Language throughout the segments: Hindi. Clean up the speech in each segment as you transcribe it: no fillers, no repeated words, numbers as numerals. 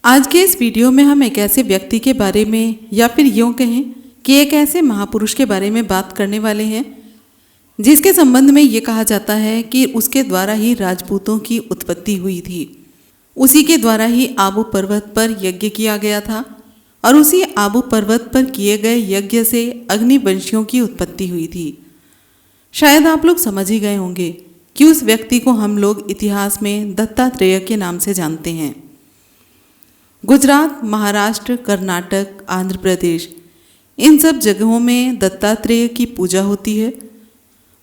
आज के इस वीडियो में हम एक ऐसे व्यक्ति के बारे में या फिर यूँ कहें कि एक ऐसे महापुरुष के बारे में बात करने वाले हैं जिसके संबंध में ये कहा जाता है कि उसके द्वारा ही राजपूतों की उत्पत्ति हुई थी। उसी के द्वारा ही आबू पर्वत पर यज्ञ किया गया था और उसी आबू पर्वत पर किए गए यज्ञ से अग्निवंशियों की उत्पत्ति हुई थी। शायद आप लोग समझ ही गए होंगे कि उस व्यक्ति को हम लोग इतिहास में दत्तात्रेय के नाम से जानते हैं। गुजरात, महाराष्ट्र, कर्नाटक, आंध्र प्रदेश, इन सब जगहों में दत्तात्रेय की पूजा होती है।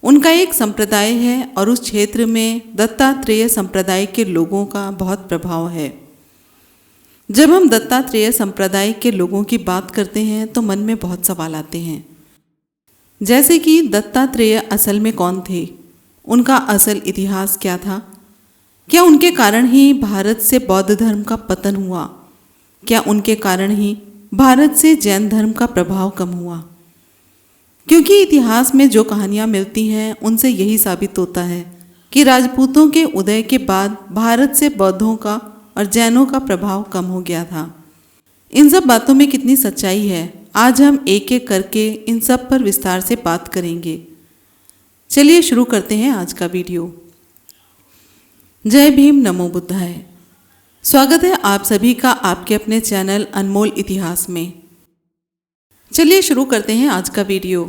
उनका एक संप्रदाय है और उस क्षेत्र में दत्तात्रेय संप्रदाय के लोगों का बहुत प्रभाव है। जब हम दत्तात्रेय संप्रदाय के लोगों की बात करते हैं तो मन में बहुत सवाल आते हैं, जैसे कि दत्तात्रेय असल में कौन थे, उनका असल इतिहास क्या था, क्या उनके कारण ही भारत से बौद्ध धर्म का पतन हुआ, क्या उनके कारण ही भारत से जैन धर्म का प्रभाव कम हुआ। क्योंकि इतिहास में जो कहानियाँ मिलती हैं उनसे यही साबित होता है कि राजपूतों के उदय के बाद भारत से बौद्धों का और जैनों का प्रभाव कम हो गया था। इन सब बातों में कितनी सच्चाई है, आज हम एक एक करके इन सब पर विस्तार से बात करेंगे। चलिए शुरू करते हैं आज का वीडियो। जय भीम, नमो बुद्धाय। स्वागत है आप सभी का आपके अपने चैनल अनमोल इतिहास में। चलिए शुरू करते हैं आज का वीडियो।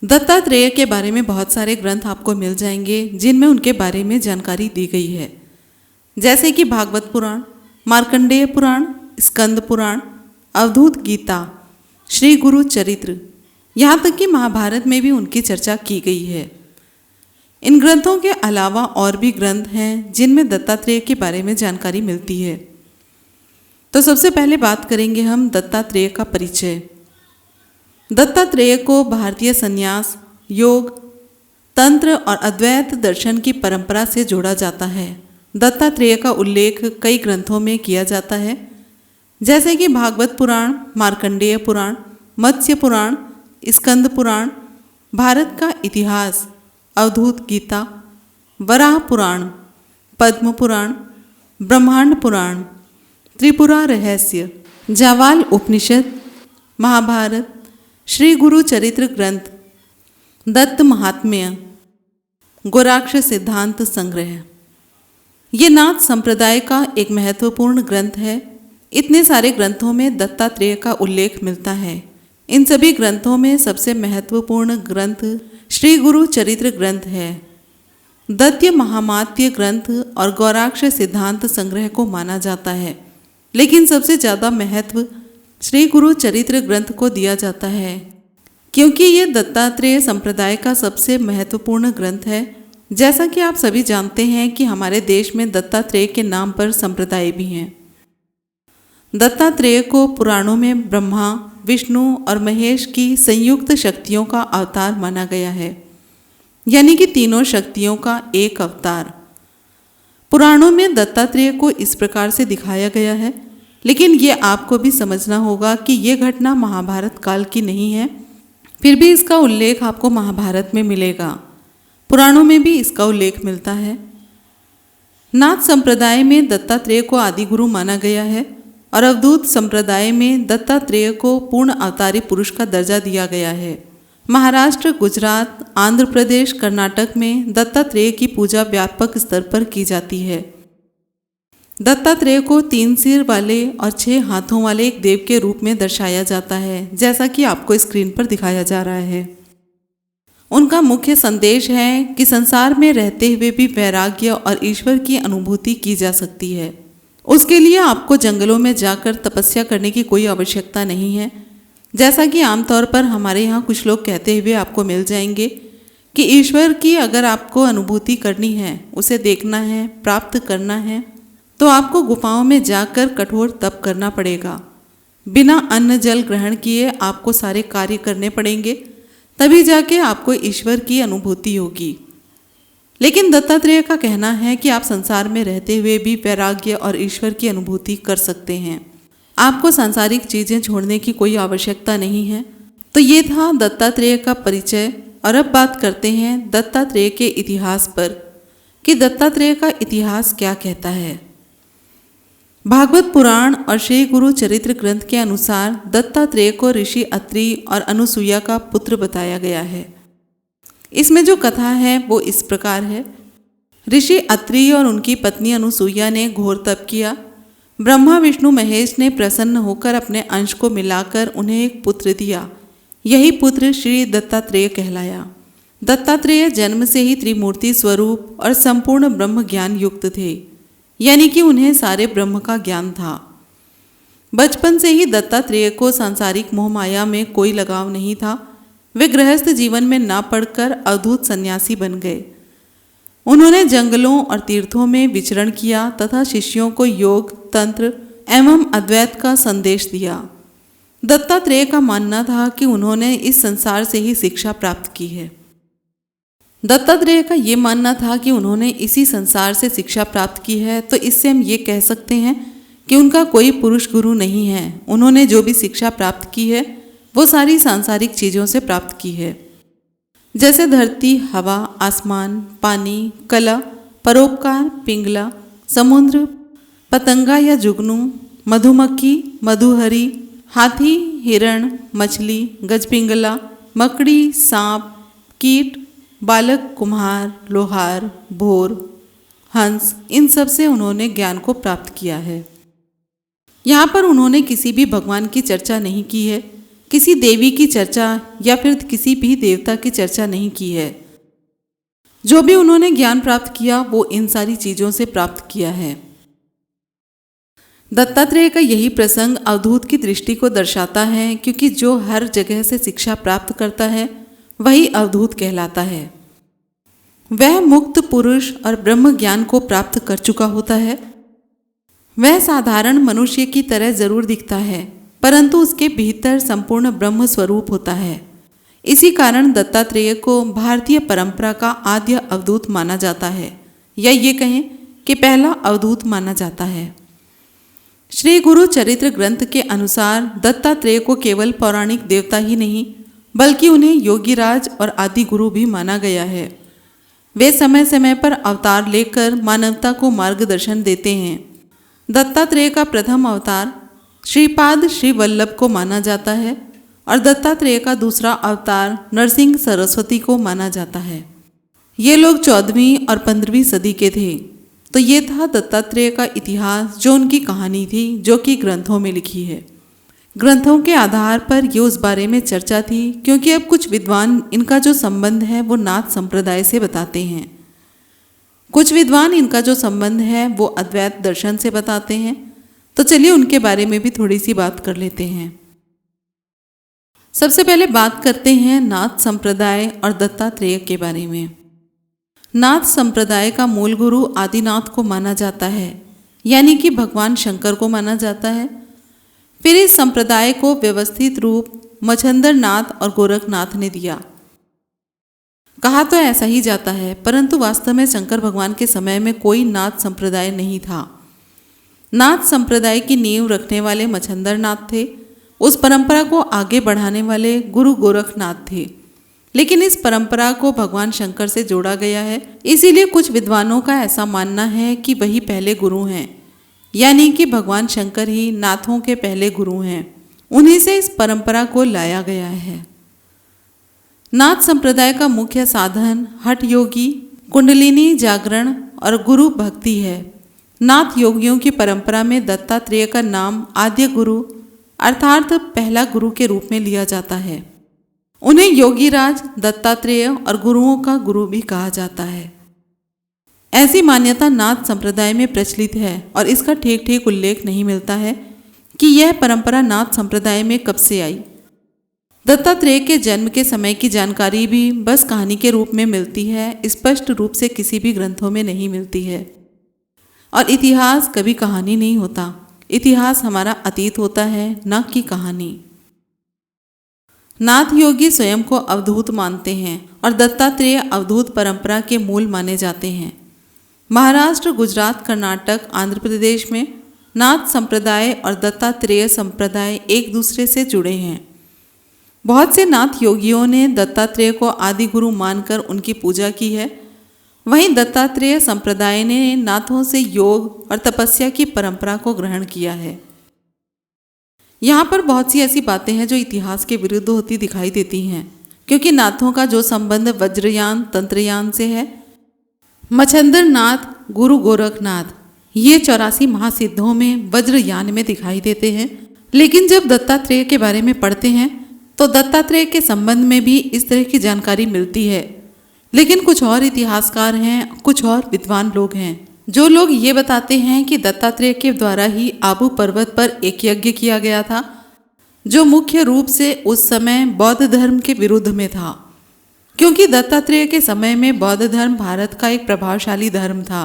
दत्तात्रेय के बारे में बहुत सारे ग्रंथ आपको मिल जाएंगे जिनमें उनके बारे में जानकारी दी गई है, जैसे कि भागवत पुराण, मार्कंडेय पुराण, स्कंद पुराण, अवधूत गीता, श्री गुरु चरित्र, यहाँ तक कि महाभारत में भी उनकी चर्चा की गई है। इन ग्रंथों के अलावा और भी ग्रंथ हैं जिनमें दत्तात्रेय के बारे में जानकारी मिलती है। तो सबसे पहले बात करेंगे हम दत्तात्रेय का परिचय। दत्तात्रेय को भारतीय संन्यास, योग, तंत्र और अद्वैत दर्शन की परंपरा से जोड़ा जाता है। दत्तात्रेय का उल्लेख कई ग्रंथों में किया जाता है, जैसे कि भागवत पुराण, मार्कंडेय पुराण, मत्स्य पुराण, स्कंद पुराण, भारत का इतिहास, अवधूत गीता, वराह पुराण, पद्म पुराण, ब्रह्मांड पुराण, त्रिपुरा रहस्य, जावाल उपनिषद, महाभारत, श्री गुरु चरित्र ग्रंथ, दत्त महात्म्य, गोराक्ष सिद्धांत संग्रह। ये नाथ संप्रदाय का एक महत्वपूर्ण ग्रंथ है। इतने सारे ग्रंथों में दत्तात्रेय का उल्लेख मिलता है। इन सभी ग्रंथों में सबसे महत्वपूर्ण ग्रंथ श्री गुरु चरित्र ग्रंथ है। दत्त महामात्य ग्रंथ और गौराक्ष सिद्धांत संग्रह को माना जाता है, लेकिन सबसे ज़्यादा महत्व श्री गुरु चरित्र ग्रंथ को दिया जाता है, क्योंकि ये दत्तात्रेय संप्रदाय का सबसे महत्वपूर्ण ग्रंथ है। जैसा कि आप सभी जानते हैं कि हमारे देश में दत्तात्रेय के नाम पर संप्रदाय भी हैं। दत्तात्रेय को पुराणों में ब्रह्मा, विष्णु और महेश की संयुक्त शक्तियों का अवतार माना गया है, यानी कि तीनों शक्तियों का एक अवतार। पुराणों में दत्तात्रेय को इस प्रकार से दिखाया गया है, लेकिन ये आपको भी समझना होगा कि ये घटना महाभारत काल की नहीं है। फिर भी इसका उल्लेख आपको महाभारत में मिलेगा, पुराणों में भी इसका उल्लेख मिलता है। नाथ संप्रदाय में दत्तात्रेय को आदि गुरु माना गया है और अवधूत संप्रदाय में दत्तात्रेय को पूर्ण अवतारी पुरुष का दर्जा दिया गया है। महाराष्ट्र, गुजरात, आंध्र प्रदेश, कर्नाटक में दत्तात्रेय की पूजा व्यापक स्तर पर की जाती है। दत्तात्रेय को 3 सिर वाले और 6 हाथों वाले एक देव के रूप में दर्शाया जाता है, जैसा कि आपको स्क्रीन पर दिखाया जा रहा है। उनका मुख्य संदेश है कि संसार में रहते हुए भी वैराग्य और ईश्वर की अनुभूति की जा सकती है। उसके लिए आपको जंगलों में जाकर तपस्या करने की कोई आवश्यकता नहीं है, जैसा कि आमतौर पर हमारे यहाँ कुछ लोग कहते हुए आपको मिल जाएंगे कि ईश्वर की अगर आपको अनुभूति करनी है, उसे देखना है, प्राप्त करना है, तो आपको गुफाओं में जाकर कठोर तप करना पड़ेगा। बिना अन्न जल ग्रहण किए आपको सारे कार्य करने पड़ेंगे, तभी जाके आपको ईश्वर की अनुभूति होगी। लेकिन दत्तात्रेय का कहना है कि आप संसार में रहते हुए भी वैराग्य और ईश्वर की अनुभूति कर सकते हैं। आपको सांसारिक चीज़ें छोड़ने की कोई आवश्यकता नहीं है। तो ये था दत्तात्रेय का परिचय। और अब बात करते हैं दत्तात्रेय के इतिहास पर कि दत्तात्रेय का इतिहास क्या कहता है। भागवत पुराण और श्री गुरु चरित्र ग्रंथ के अनुसार दत्तात्रेय को ऋषि अत्रि और अनुसुईया का पुत्र बताया गया है। इसमें जो कथा है वो इस प्रकार है। ऋषि अत्रि और उनकी पत्नी अनुसुईया ने घोर तप किया। ब्रह्मा विष्णु महेश ने प्रसन्न होकर अपने अंश को मिलाकर उन्हें एक पुत्र दिया। यही पुत्र श्री दत्तात्रेय कहलाया। दत्तात्रेय जन्म से ही त्रिमूर्ति स्वरूप और संपूर्ण ब्रह्म ज्ञान युक्त थे, यानी कि उन्हें सारे ब्रह्म का ज्ञान था। बचपन से ही दत्तात्रेय को सांसारिक मोह माया में कोई लगाव नहीं था। वे गृहस्थ जीवन में ना पड़कर अवधूत सन्यासी बन गए। उन्होंने जंगलों और तीर्थों में विचरण किया तथा शिष्यों को योग, तंत्र एवं अद्वैत का संदेश दिया। दत्तात्रेय का मानना था कि उन्होंने इस संसार से ही शिक्षा प्राप्त की है। दत्तात्रेय का ये मानना था कि उन्होंने इसी संसार से शिक्षा प्राप्त की है, तो इससे हम ये कह सकते हैं कि उनका कोई पुरुष गुरु नहीं है। उन्होंने जो भी शिक्षा प्राप्त की है वो सारी सांसारिक चीज़ों से प्राप्त की है, जैसे धरती, हवा, आसमान, पानी, कला, परोपकार, पिंगला, समुद्र, पतंगा या जुगनू, मधुमक्खी, मधुहरी, हाथी, हिरण, मछली, गजपिंगला, मकड़ी, सांप, कीट, बालक, कुम्हार, लोहार, भोर, हंस, इन सब से उन्होंने ज्ञान को प्राप्त किया है। यहाँ पर उन्होंने किसी भी भगवान की चर्चा नहीं की है, किसी देवी की चर्चा या फिर किसी भी देवता की चर्चा नहीं की है। जो भी उन्होंने ज्ञान प्राप्त किया वो इन सारी चीज़ों से प्राप्त किया है। दत्तात्रेय का यही प्रसंग अवधूत की दृष्टि को दर्शाता है, क्योंकि जो हर जगह से शिक्षा प्राप्त करता है वही अवधूत कहलाता है। वह मुक्त पुरुष और ब्रह्म ज्ञान को प्राप्त कर चुका होता है। वह साधारण मनुष्य की तरह जरूर दिखता है, परंतु उसके भीतर संपूर्ण ब्रह्म स्वरूप होता है। इसी कारण दत्तात्रेय को भारतीय परंपरा का आद्य अवधूत माना जाता है, या ये कहें कि पहला अवधूत माना जाता है। श्री गुरु चरित्र ग्रंथ के अनुसार दत्तात्रेय को केवल पौराणिक देवता ही नहीं बल्कि उन्हें योगीराज और आदि गुरु भी माना गया है। वे समय समय पर अवतार लेकर मानवता को मार्गदर्शन देते हैं। दत्तात्रेय का प्रथम अवतार श्रीपाद श्री वल्लभ को माना जाता है और दत्तात्रेय का दूसरा अवतार नरसिंह सरस्वती को माना जाता है। ये लोग 14वीं और 15वीं सदी के थे। तो ये था दत्तात्रेय का इतिहास, जो उनकी कहानी थी, जो कि ग्रंथों में लिखी है। ग्रंथों के आधार पर ये उस बारे में चर्चा थी, क्योंकि अब कुछ विद्वान इनका जो संबंध है वो नाथ संप्रदाय से बताते हैं। कुछ विद्वान इनका जो संबंध है वो अद्वैत दर्शन से बताते हैं। तो चलिए उनके बारे में भी थोड़ी सी बात कर लेते हैं। सबसे पहले बात करते हैं नाथ संप्रदाय और दत्तात्रेय के बारे में। नाथ संप्रदाय का मूल गुरु आदिनाथ को माना जाता है, यानी कि भगवान शंकर को माना जाता है। फिर इस संप्रदाय को व्यवस्थित रूप मच्छंदर नाथ और गोरखनाथ ने दिया। कहा तो ऐसा ही जाता है, परंतु वास्तव में शंकर भगवान के समय में कोई नाथ संप्रदाय नहीं था। नाथ संप्रदाय की नींव रखने वाले मच्छंदर नाथ थे। उस परंपरा को आगे बढ़ाने वाले गुरु गोरखनाथ थे। लेकिन इस परंपरा को भगवान शंकर से जोड़ा गया है, इसीलिए कुछ विद्वानों का ऐसा मानना है कि वही पहले गुरु हैं, यानी कि भगवान शंकर ही नाथों के पहले गुरु हैं। उन्हीं से इस परंपरा को लाया गया है। नाथ संप्रदाय का मुख्य साधन हठ योगी, कुंडलिनी जागरण और गुरु भक्ति है। नाथ योगियों की परंपरा में दत्तात्रेय का नाम आद्य गुरु अर्थात पहला गुरु के रूप में लिया जाता है। उन्हें योगीराज, दत्तात्रेय और गुरुओं का गुरु भी कहा जाता है। ऐसी मान्यता नाथ संप्रदाय में प्रचलित है और इसका ठीक ठीक उल्लेख नहीं मिलता है कि यह परंपरा नाथ संप्रदाय में कब से आई। दत्तात्रेय के जन्म के समय की जानकारी भी बस कहानी के रूप में मिलती है, स्पष्ट रूप से किसी भी ग्रंथों में नहीं मिलती है। और इतिहास कभी कहानी नहीं होता। इतिहास हमारा अतीत होता है, न कि कहानी। नाथ योगी स्वयं को अवधूत मानते हैं और दत्तात्रेय अवधूत परंपरा के मूल माने जाते हैं। महाराष्ट्र, गुजरात, कर्नाटक, आंध्र प्रदेश में नाथ संप्रदाय और दत्तात्रेय संप्रदाय एक दूसरे से जुड़े हैं। बहुत से नाथ योगियों ने दत्तात्रेय को आदि गुरु मानकर उनकी पूजा की है। वहीं दत्तात्रेय संप्रदाय ने नाथों से योग और तपस्या की परंपरा को ग्रहण किया है। यहाँ पर बहुत सी ऐसी बातें हैं जो इतिहास के विरुद्ध होती दिखाई देती हैं, क्योंकि नाथों का जो संबंध वज्रयान तंत्रयान से है, मच्छंदर नाथ, गुरु गोरखनाथ, ये 84 महासिद्धों में वज्रयान में दिखाई देते हैं। लेकिन जब दत्तात्रेय के बारे में पढ़ते हैं तो दत्तात्रेय के संबंध में भी इस तरह की जानकारी मिलती है। लेकिन कुछ और इतिहासकार हैं, कुछ और विद्वान लोग हैं जो लोग ये बताते हैं कि दत्तात्रेय के द्वारा ही आबू पर्वत पर एक यज्ञ किया गया था, जो मुख्य रूप से उस समय बौद्ध धर्म के विरुद्ध में था, क्योंकि दत्तात्रेय के समय में बौद्ध धर्म भारत का एक प्रभावशाली धर्म था।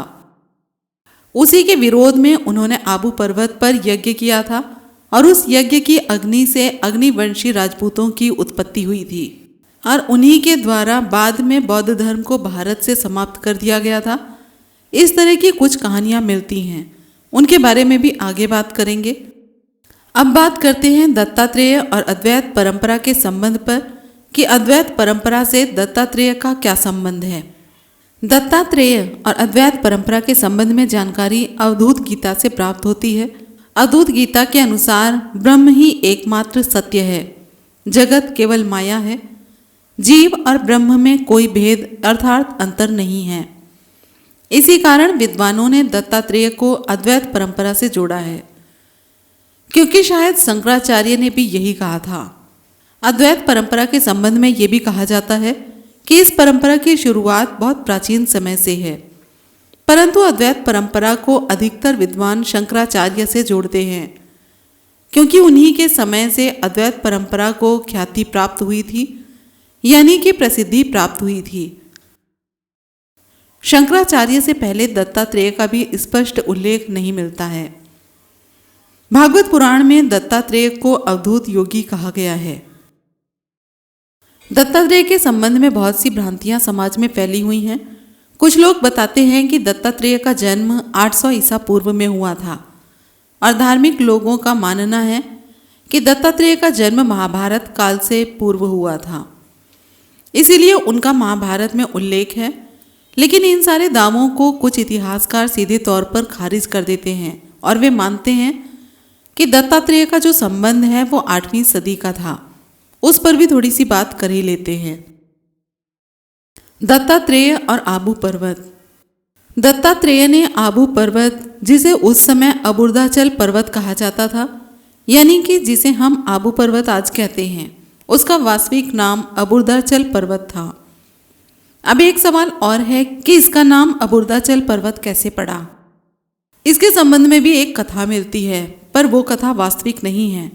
उसी के विरोध में उन्होंने आबू पर्वत पर यज्ञ किया था और उस यज्ञ की अग्नि से अग्निवंशी राजपूतों की उत्पत्ति हुई थी और उन्हीं के द्वारा बाद में बौद्ध धर्म को भारत से समाप्त कर दिया गया था। इस तरह की कुछ कहानियां मिलती हैं, उनके बारे में भी आगे बात करेंगे। अब बात करते हैं दत्तात्रेय और अद्वैत परंपरा के संबंध पर कि अद्वैत परंपरा से दत्तात्रेय का क्या संबंध है। दत्तात्रेय और अद्वैत परंपरा के संबंध में जानकारी अवधूत गीता से प्राप्त होती है। अवधूत गीता के अनुसार ब्रह्म ही एकमात्र सत्य है, जगत केवल माया है, जीव और ब्रह्म में कोई भेद अर्थात अंतर नहीं है। इसी कारण विद्वानों ने दत्तात्रेय को अद्वैत परंपरा से जोड़ा है, क्योंकि शायद शंकराचार्य ने भी यही कहा था। अद्वैत परंपरा के संबंध में ये भी कहा जाता है कि इस परंपरा की शुरुआत बहुत प्राचीन समय से है, परंतु अद्वैत परंपरा को अधिकतर विद्वान शंकराचार्य से जोड़ते हैं, क्योंकि उन्हीं के समय से अद्वैत परंपरा को ख्याति प्राप्त हुई थी, यानी कि प्रसिद्धि प्राप्त हुई थी। शंकराचार्य से पहले दत्तात्रेय का भी स्पष्ट उल्लेख नहीं मिलता है। भागवत पुराण में दत्तात्रेय को अवधूत योगी कहा गया है। दत्तात्रेय के संबंध में बहुत सी भ्रांतियां समाज में फैली हुई हैं। कुछ लोग बताते हैं कि दत्तात्रेय का जन्म 800 ईसा पूर्व में हुआ था और धार्मिक लोगों का मानना है कि दत्तात्रेय का जन्म महाभारत काल से पूर्व हुआ था, इसीलिए उनका महाभारत में उल्लेख है। लेकिन इन सारे दावों को कुछ इतिहासकार सीधे तौर पर खारिज कर देते हैं और वे मानते हैं कि दत्तात्रेय का जो संबंध है वो 8वीं सदी का था। उस पर भी थोड़ी सी बात कर ही लेते हैं। दत्तात्रेय और आबू पर्वत। दत्तात्रेय ने आबू पर्वत, जिसे उस समय अबुर्दाचल पर्वत कहा जाता था, यानी कि जिसे हम आबू पर्वत आज कहते हैं, उसका वास्तविक नाम अबुर्दाचल पर्वत था। अब एक सवाल और है कि इसका नाम अबुर्दाचल पर्वत कैसे पड़ा। इसके संबंध में भी एक कथा मिलती है, पर वो कथा वास्तविक नहीं है,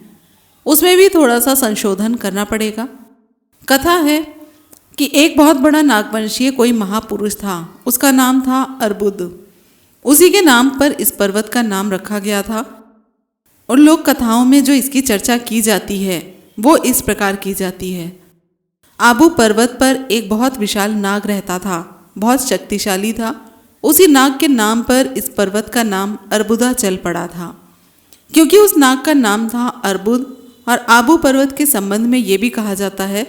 उसमें भी थोड़ा सा संशोधन करना पड़ेगा। कथा है कि एक बहुत बड़ा नागवंशीय कोई महापुरुष था, उसका नाम था अर्बुद। उसी के नाम पर इस पर्वत का नाम रखा गया था और लोक कथाओं में जो इसकी चर्चा की जाती है वो इस प्रकार की जाती है। आबू पर्वत पर एक बहुत विशाल नाग रहता था, बहुत शक्तिशाली था। उसी नाग के नाम पर इस पर्वत का नाम अर्बुदाचल पड़ा था, क्योंकि उस नाग का नाम था अर्बुद। और आबू पर्वत के संबंध में ये भी कहा जाता है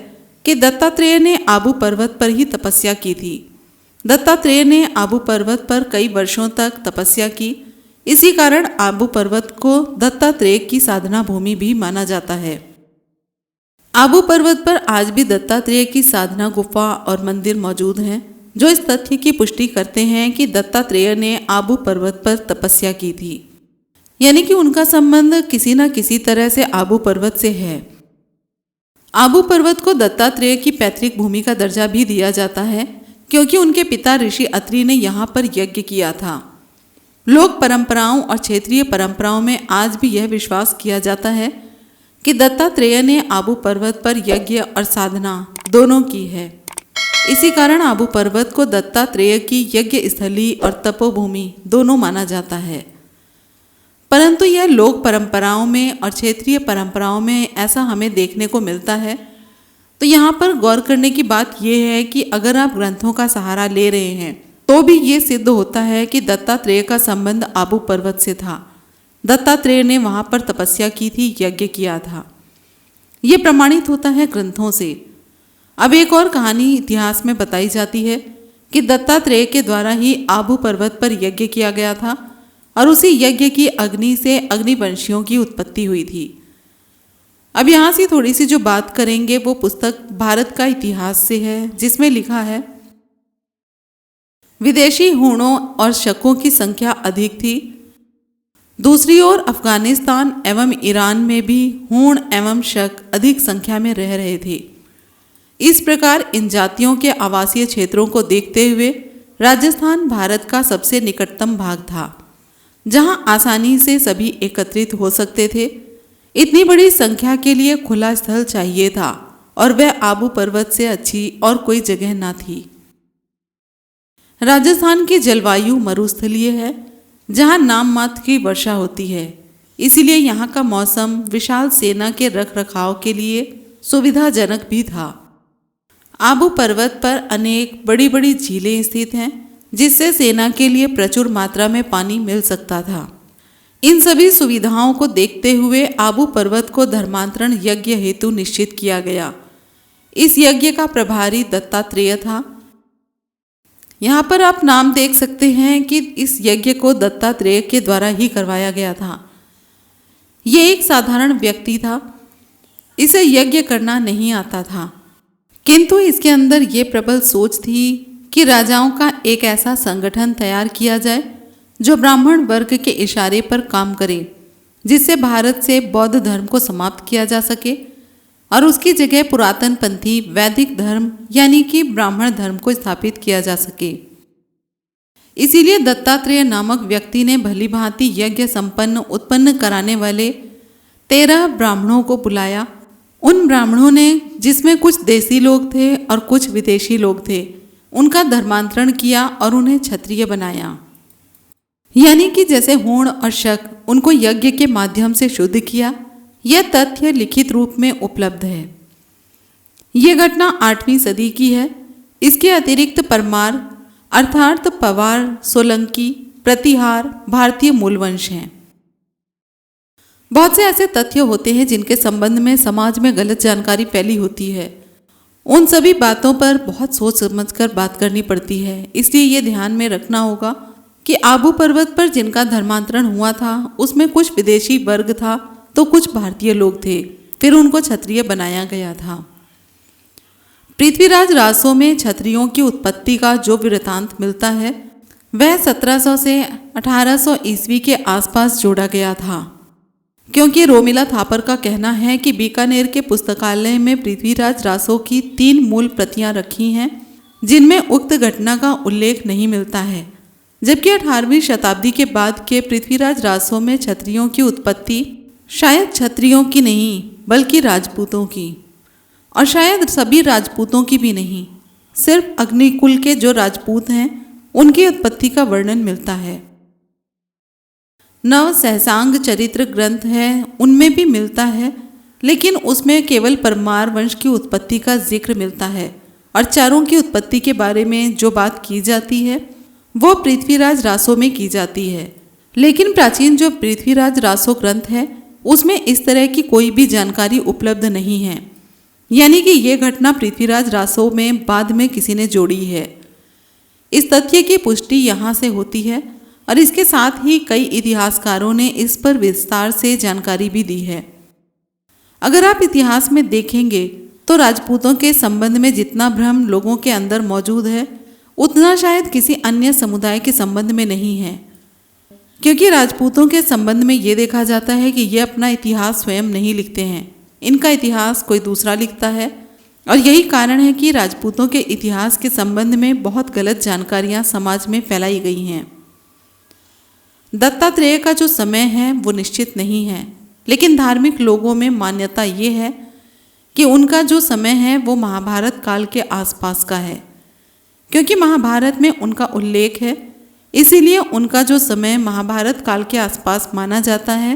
कि दत्तात्रेय ने आबू पर्वत पर ही तपस्या की थी। दत्तात्रेय ने आबू पर्वत पर कई वर्षों तक तपस्या की, इसी कारण आबू पर्वत को दत्तात्रेय की साधना भूमि भी माना जाता है। आबू पर्वत पर आज भी दत्तात्रेय की साधना गुफा और मंदिर मौजूद हैं, जो इस तथ्य की पुष्टि करते हैं कि दत्तात्रेय ने आबू पर्वत पर तपस्या की थी, यानी कि उनका संबंध किसी न किसी तरह से आबू पर्वत से है। आबू पर्वत को दत्तात्रेय की पैतृक भूमि का दर्जा भी दिया जाता है, क्योंकि उनके पिता ऋषि अत्रि ने यहाँ पर यज्ञ किया था। लोक परंपराओं और क्षेत्रीय परंपराओं में आज भी यह विश्वास किया जाता है कि दत्तात्रेय ने आबू पर्वत पर यज्ञ और साधना दोनों की है। इसी कारण आबू पर्वत को दत्तात्रेय की यज्ञ स्थली और तपोभूमि दोनों माना जाता है। परंतु यह लोक परंपराओं में और क्षेत्रीय परंपराओं में ऐसा हमें देखने को मिलता है। तो यहाँ पर गौर करने की बात यह है कि अगर आप ग्रंथों का सहारा ले रहे हैं तो भी ये सिद्ध होता है कि दत्तात्रेय का संबंध आबू पर्वत से था। दत्तात्रेय ने वहाँ पर तपस्या की थी, यज्ञ किया था। ये प्रमाणित होता है ग्रंथों से। अब एक और कहानी इतिहास में बताई जाती है कि दत्तात्रेय के द्वारा ही आबू पर्वत पर यज्ञ किया गया था और उसी यज्ञ की अग्नि से अग्निवंशियों की उत्पत्ति हुई थी। अब यहाँ से थोड़ी सी जो बात करेंगे वो पुस्तक भारत का इतिहास से है, जिसमें लिखा है विदेशी हूणों और शकों की संख्या अधिक थी। दूसरी ओर अफगानिस्तान एवं ईरान में भी हूण एवं शक अधिक संख्या में रह रहे थे। इस प्रकार इन जातियों के आवासीय क्षेत्रों को देखते हुए राजस्थान भारत का सबसे निकटतम भाग था, जहां आसानी से सभी एकत्रित हो सकते थे। इतनी बड़ी संख्या के लिए खुला स्थल चाहिए था और वह आबू पर्वत से अच्छी और कोई जगह न थी। राजस्थान की जलवायु मरुस्थलीय है, जहां नाम मात्र की वर्षा होती है, इसीलिए यहाँ का मौसम विशाल सेना के रखरखाव के लिए सुविधाजनक भी था। आबू पर्वत पर अनेक बड़ी बड़ी झीलें स्थित हैं, जिससे सेना के लिए प्रचुर मात्रा में पानी मिल सकता था। इन सभी सुविधाओं को देखते हुए आबू पर्वत को धर्मांतरण यज्ञ हेतु निश्चित किया गया। इस यज्ञ का प्रभारी दत्तात्रेय था। यहाँ पर आप नाम देख सकते हैं कि इस यज्ञ को दत्तात्रेय के द्वारा ही करवाया गया था। ये एक साधारण व्यक्ति था, इसे यज्ञ करना नहीं आता था, किंतु इसके अंदर ये प्रबल सोच थी कि राजाओं का एक ऐसा संगठन तैयार किया जाए जो ब्राह्मण वर्ग के इशारे पर काम करे, जिससे भारत से बौद्ध धर्म को समाप्त किया जा सके और उसकी जगह पुरातन पंथी वैदिक धर्म यानी कि ब्राह्मण धर्म को स्थापित किया जा सके। इसीलिए दत्तात्रेय नामक व्यक्ति ने भली भांति यज्ञ संपन्न उत्पन्न कराने वाले 13 ब्राह्मणों को बुलाया। उन ब्राह्मणों ने, जिसमें कुछ देसी लोग थे और कुछ विदेशी लोग थे, उनका धर्मांतरण किया और उन्हें क्षत्रिय बनाया। यानी कि जैसे हूण और शक उनको यज्ञ के माध्यम से शुद्ध किया। यह तथ्य लिखित रूप में उपलब्ध है। यह घटना 8वीं सदी की है। इसके अतिरिक्त परमार अर्थात पवार, सोलंकी, प्रतिहार भारतीय मूलवंश हैं। बहुत से ऐसे तथ्य होते हैं जिनके संबंध में समाज में गलत जानकारी फैली होती है। उन सभी बातों पर बहुत सोच समझकर बात करनी पड़ती है। इसलिए ये ध्यान में रखना होगा कि आबू पर्वत पर जिनका धर्मांतरण हुआ था उसमें कुछ विदेशी वर्ग था तो कुछ भारतीय लोग थे, फिर उनको क्षत्रिय बनाया गया था। पृथ्वीराज रासो में क्षत्रियों की उत्पत्ति का जो वृत्तांत मिलता है वह 1700 से 1800 ईस्वी के आसपास जोड़ा गया था, क्योंकि रोमिला थापर का कहना है कि बीकानेर के पुस्तकालय में पृथ्वीराज रासो की 3 मूल प्रतियां रखी हैं, जिनमें उक्त घटना का उल्लेख नहीं मिलता है। जबकि 18वीं शताब्दी के बाद के पृथ्वीराज रासो में क्षत्रियों की उत्पत्ति शायद क्षत्रियों की नहीं बल्कि राजपूतों की, और शायद सभी राजपूतों की भी नहीं, सिर्फ अग्निकुल के जो राजपूत हैं उनकी उत्पत्ति का वर्णन मिलता है। नव सहसांग चरित्र ग्रंथ है, उनमें भी मिलता है, लेकिन उसमें केवल परमार वंश की उत्पत्ति का जिक्र मिलता है और चारों की उत्पत्ति के बारे में जो बात की जाती है वो पृथ्वीराज रासो में की जाती है। लेकिन प्राचीन जो पृथ्वीराज रासो ग्रंथ है उसमें इस तरह की कोई भी जानकारी उपलब्ध नहीं है, यानी कि यह घटना पृथ्वीराज रासो में बाद में किसी ने जोड़ी है। इस तथ्य की पुष्टि यहाँ से होती है और इसके साथ ही कई इतिहासकारों ने इस पर विस्तार से जानकारी भी दी है। अगर आप इतिहास में देखेंगे तो राजपूतों के संबंध में जितना भ्रम लोगों के अंदर मौजूद है उतना शायद किसी अन्य समुदाय के संबंध में नहीं है, क्योंकि राजपूतों के संबंध में ये देखा जाता है कि ये अपना इतिहास स्वयं नहीं लिखते हैं, इनका इतिहास कोई दूसरा लिखता है। और यही कारण है कि राजपूतों के इतिहास के संबंध में बहुत गलत जानकारियां समाज में फैलाई गई हैं। दत्तात्रेय का जो समय है वो निश्चित नहीं है, लेकिन धार्मिक लोगों में मान्यता ये है कि उनका जो समय है वो महाभारत काल के आसपास का है, क्योंकि महाभारत में उनका उल्लेख है, इसीलिए उनका जो समय महाभारत काल के आसपास माना जाता है।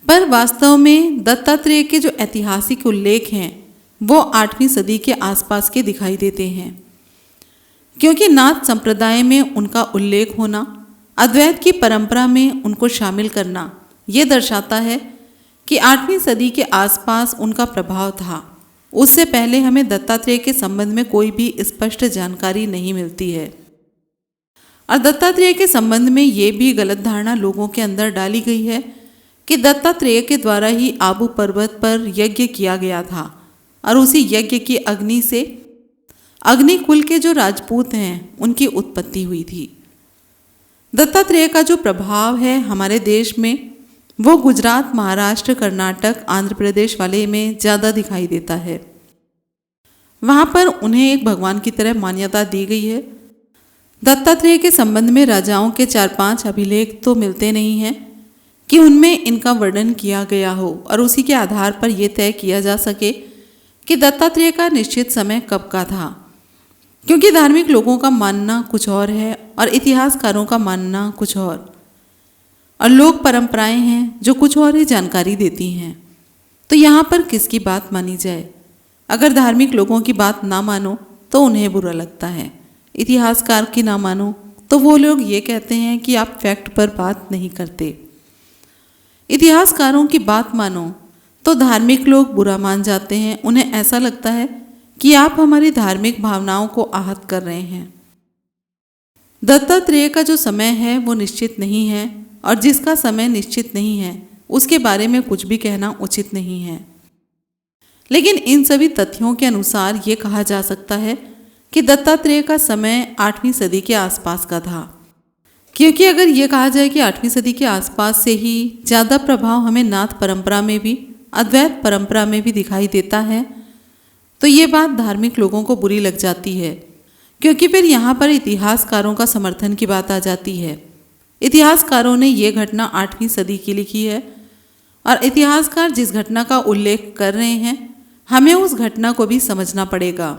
पर वास्तव में दत्तात्रेय के जो ऐतिहासिक उल्लेख हैं वो 8वीं सदी के आसपास के दिखाई देते हैं, क्योंकि नाथ संप्रदाय में उनका उल्लेख होना, अद्वैत की परंपरा में उनको शामिल करना, ये दर्शाता है कि 8वीं सदी के आसपास उनका प्रभाव था। उससे पहले हमें दत्तात्रेय के संबंध में कोई भी स्पष्ट जानकारी नहीं मिलती है। और दत्तात्रेय के संबंध में ये भी गलत धारणा लोगों के अंदर डाली गई है कि दत्तात्रेय के द्वारा ही आबू पर्वत पर यज्ञ किया गया था और उसी यज्ञ की अग्नि से अग्नि कुल के जो राजपूत हैं उनकी उत्पत्ति हुई थी। दत्तात्रेय का जो प्रभाव है हमारे देश में वो गुजरात, महाराष्ट्र, कर्नाटक, आंध्र प्रदेश वाले में ज़्यादा दिखाई देता है। वहाँ पर उन्हें एक भगवान की तरह मान्यता दी गई है। दत्तात्रेय के संबंध में राजाओं के 4-5 अभिलेख तो मिलते नहीं हैं कि उनमें इनका वर्णन किया गया हो और उसी के आधार पर यह तय किया जा सके कि दत्तात्रेय का निश्चित समय कब का था, क्योंकि धार्मिक लोगों का मानना कुछ और है और इतिहासकारों का मानना कुछ और लोक परंपराएं हैं जो कुछ और ही जानकारी देती हैं। तो यहाँ पर किसकी बात मानी जाए? अगर धार्मिक लोगों की बात ना मानो तो उन्हें बुरा लगता है, इतिहासकार की ना मानो तो वो लोग ये कहते हैं कि आप फैक्ट पर बात नहीं करते। इतिहासकारों की बात मानो तो धार्मिक लोग बुरा मान जाते हैं, उन्हें ऐसा लगता है कि आप हमारी धार्मिक भावनाओं को आहत कर रहे हैं। दत्तात्रेय का जो समय है वो निश्चित नहीं है और जिसका समय निश्चित नहीं है उसके बारे में कुछ भी कहना उचित नहीं है। लेकिन इन सभी तथ्यों के अनुसार ये कहा जा सकता है कि दत्तात्रेय का समय 8वीं सदी के आसपास का था, क्योंकि अगर ये कहा जाए कि 8वीं सदी के आसपास से ही ज़्यादा प्रभाव हमें नाथ परंपरा में भी, अद्वैत परंपरा में भी दिखाई देता है तो ये बात धार्मिक लोगों को बुरी लग जाती है, क्योंकि फिर यहाँ पर इतिहासकारों का समर्थन की बात आ जाती है। इतिहासकारों ने ये घटना 8वीं सदी की लिखी है और इतिहासकार जिस घटना का उल्लेख कर रहे हैं हमें उस घटना को भी समझना पड़ेगा।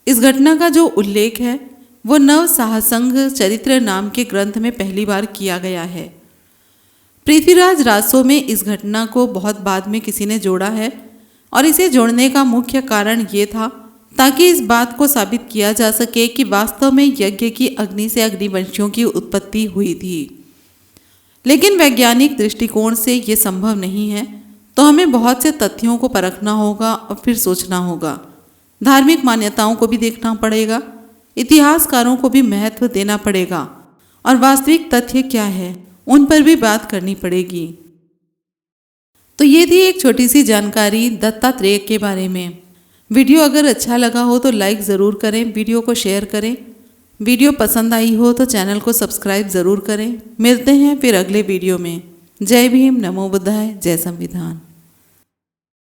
इस घटना का जो उल्लेख है वो नव साहसंग चरित्र नाम के ग्रंथ में पहली बार किया गया है। पृथ्वीराज रासो में इस घटना को बहुत बाद में किसी ने जोड़ा है और इसे जोड़ने का मुख्य कारण ये था ताकि इस बात को साबित किया जा सके कि वास्तव में यज्ञ की अग्नि से अग्निवंशियों की उत्पत्ति हुई थी। लेकिन वैज्ञानिक दृष्टिकोण से ये संभव नहीं है, तो हमें बहुत से तथ्यों को परखना होगा और फिर सोचना होगा। धार्मिक मान्यताओं को भी देखना पड़ेगा, इतिहासकारों को भी महत्व देना पड़ेगा और वास्तविक तथ्य क्या है उन पर भी बात करनी पड़ेगी। तो ये थी एक छोटी सी जानकारी दत्तात्रेय के बारे में। वीडियो अगर अच्छा लगा हो तो लाइक ज़रूर करें, वीडियो को शेयर करें। वीडियो पसंद आई हो तो चैनल को सब्सक्राइब ज़रूर करें। मिलते हैं फिर अगले वीडियो में। जय भीम, नमो बुद्धाय, जय संविधान।